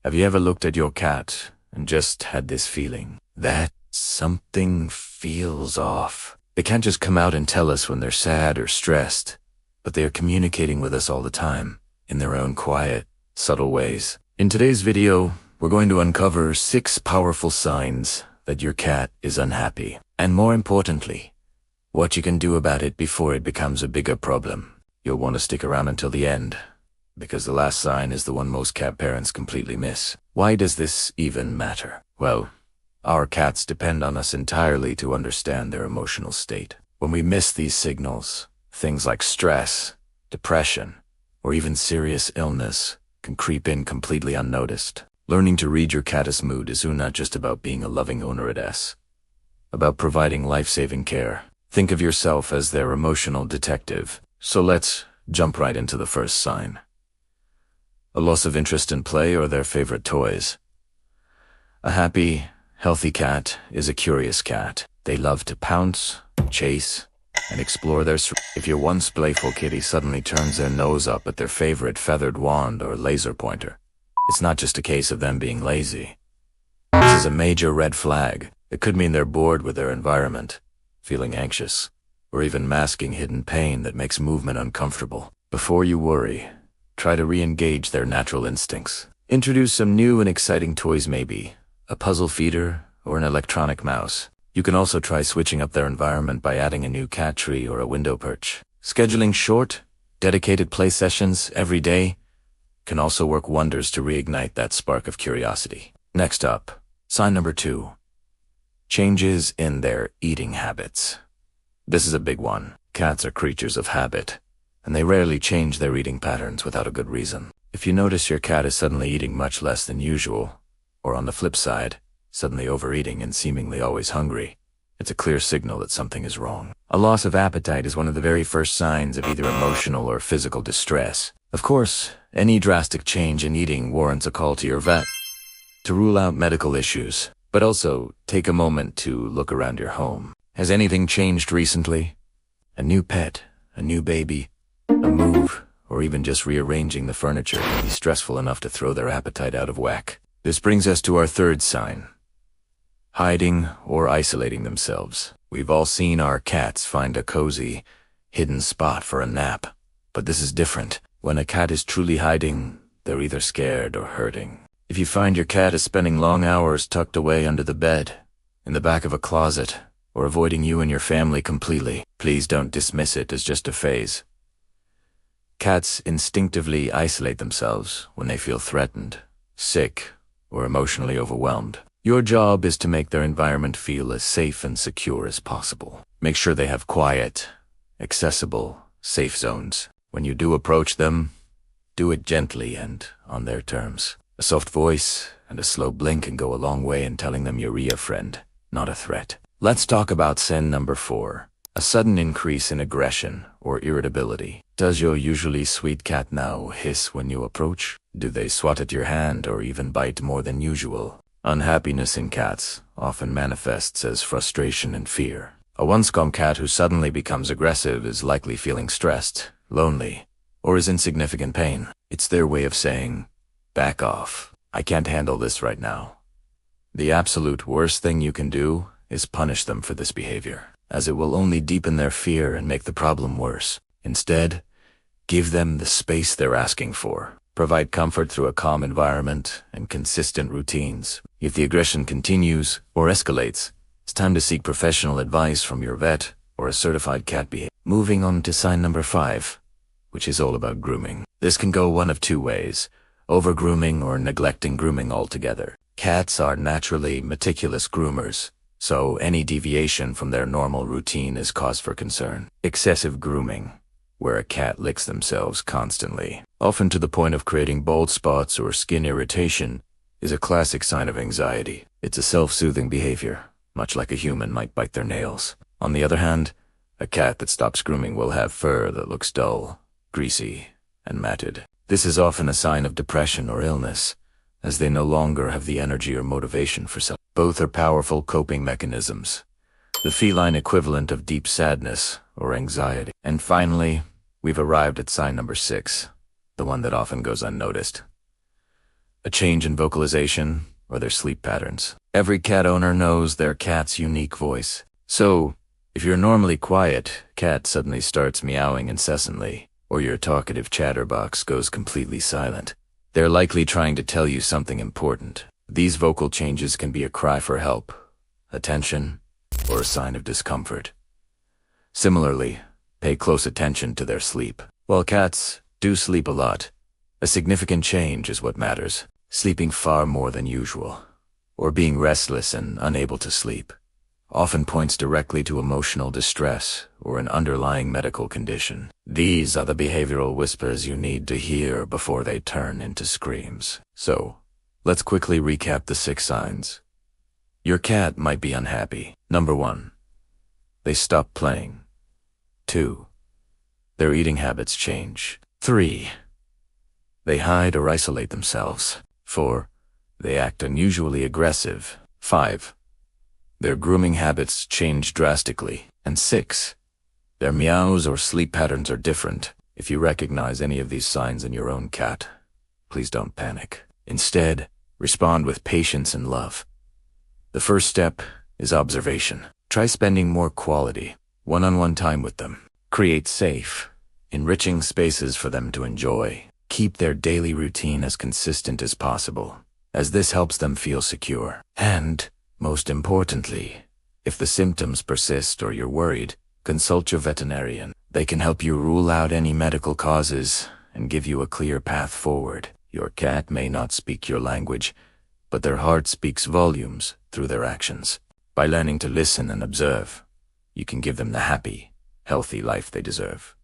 Have you ever looked at your cat and just had this feeling that something feels off? They can't just come out and tell us when they're sad or stressed, but they are communicating with us all the time in their own quiet, subtle ways. In today's video, we're going to uncover 6 powerful signs that your cat is unhappy, and more importantly, what you can do about it before it becomes a bigger problem. You'll want to stick around until the end, because the last sign is the one most cat parents completely miss. Why does this even matter? Well, our cats depend on us entirely to understand their emotional state. When we miss these signals, things like stress, depression, or even serious illness can creep in completely unnoticed. Learning to read your cat's mood is not just about being a loving owner, it's about providing life-saving care. Think of yourself as their emotional detective. So let's jump right into the first sign. A loss of interest in play or their favorite toys. A happy, healthy cat is a curious cat. They love to pounce, chase, and explore their If your once playful kitty suddenly turns their nose up at their favorite feathered wand or laser pointer, it's not just a case of them being lazy. This is a major red flag. It could mean they're bored with their environment, feeling anxious, or even masking hidden pain that makes movement uncomfortable. Before you worry, try to re-engage their natural instincts. Introduce some new and exciting toys, maybe a puzzle feeder or an electronic mouse. You can also try switching up their environment by adding a new cat tree or a window perch. Scheduling short, dedicated play sessions every day can also work wonders to reignite that spark of curiosity. Next up, sign number 2. Changes in their eating habits. This is a big one. Cats are creatures of habit, and they rarely change their eating patterns without a good reason. If you notice your cat is suddenly eating much less than usual, or on the flip side, suddenly overeating and seemingly always hungry, it's a clear signal that something is wrong. A loss of appetite is one of the very first signs of either emotional or physical distress. Of course, any drastic change in eating warrants a call to your vet to rule out medical issues, but also take a moment to look around your home. Has anything changed recently? A new pet, a new baby, a move, or even just rearranging the furniture can be stressful enough to throw their appetite out of whack. This brings us to our third sign. Hiding or isolating themselves. We've all seen our cats find a cozy, hidden spot for a nap, but this is different. When a cat is truly hiding, they're either scared or hurting. If you find your cat is spending long hours tucked away under the bed, in the back of a closet, or avoiding you and your family completely, please don't dismiss it as just a phase. Cats instinctively isolate themselves when they feel threatened, sick, or emotionally overwhelmed. Your job is to make their environment feel as safe and secure as possible. Make sure they have quiet, accessible, safe zones. When you do approach them, do it gently and on their terms. A soft voice and a slow blink can go a long way in telling them you're a friend, not a threat. Let's talk about sin number 4. A sudden increase in aggression or irritability. Does your usually sweet cat now hiss when you approach? Do they swat at your hand or even bite more than usual? Unhappiness in cats often manifests as frustration and fear. A once calm cat who suddenly becomes aggressive is likely feeling stressed, lonely, or is in significant pain. It's their way of saying, "Back off. I can't handle this right now." The absolute worst thing you can do is punish them for this behavior, as it will only deepen their fear and make the problem worse. Instead, give them the space they're asking for. Provide comfort through a calm environment and consistent routines. If the aggression continues or escalates, it's time to seek professional advice from your vet or a certified cat behavior. Moving on to sign number 5, which is all about grooming. This can go one of 2 ways: over-grooming or neglecting grooming altogether. Cats are naturally meticulous groomers, so any deviation from their normal routine is cause for concern. Excessive grooming, where a cat licks themselves constantly, often to the point of creating bald spots or skin irritation, is a classic sign of anxiety. It's a self-soothing behavior, much like a human might bite their nails. On the other hand, a cat that stops grooming will have fur that looks dull, greasy, and matted. This is often a sign of depression or illness, as they no longer have the energy or motivation for self. Both are powerful coping mechanisms, the feline equivalent of deep sadness or anxiety. And finally, we've arrived at sign number 6, the one that often goes unnoticed. a change in vocalization, or their sleep patterns. Every cat owner knows their cat's unique voice. So, if your normally quiet cat suddenly starts meowing incessantly, or your talkative chatterbox goes completely silent, they're likely trying to tell you something important. These vocal changes can be a cry for help, attention, or a sign of discomfort. Similarly, pay close attention to their sleep. While cats do sleep a lot, a significant change is what matters. Sleeping far more than usual, or being restless and unable to sleep, often points directly to emotional distress or an underlying medical condition. These are the behavioral whispers you need to hear before they turn into screams. So, let's quickly recap the 6 signs. Your cat might be unhappy. Number 1. They stop playing. 2. Their eating habits change. 3. They hide or isolate themselves. 4. They act unusually aggressive. 5. Their grooming habits change drastically. And 6. Their meows or sleep patterns are different. If you recognize any of these signs in your own cat, please don't panic. Instead, respond with patience and love. The first step is observation. Try spending more quality, one-on-one time with them. Create safe, enriching spaces for them to enjoy. Keep their daily routine as consistent as possible, as this helps them feel secure. And, most importantly, if the symptoms persist or you're worried, consult your veterinarian. They can help you rule out any medical causes and give you a clear path forward. Your cat may not speak your language, but their heart speaks volumes through their actions. By learning to listen and observe, you can give them the happy, healthy life they deserve.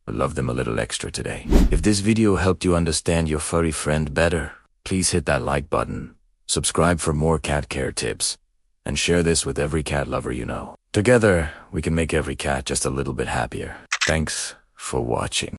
But love them a little extra today. If this video helped you understand your furry friend better, please hit that like button, subscribe for more cat care tips, and share this with every cat lover you know. Together, we can make every cat just a little bit happier. Thanks for watching.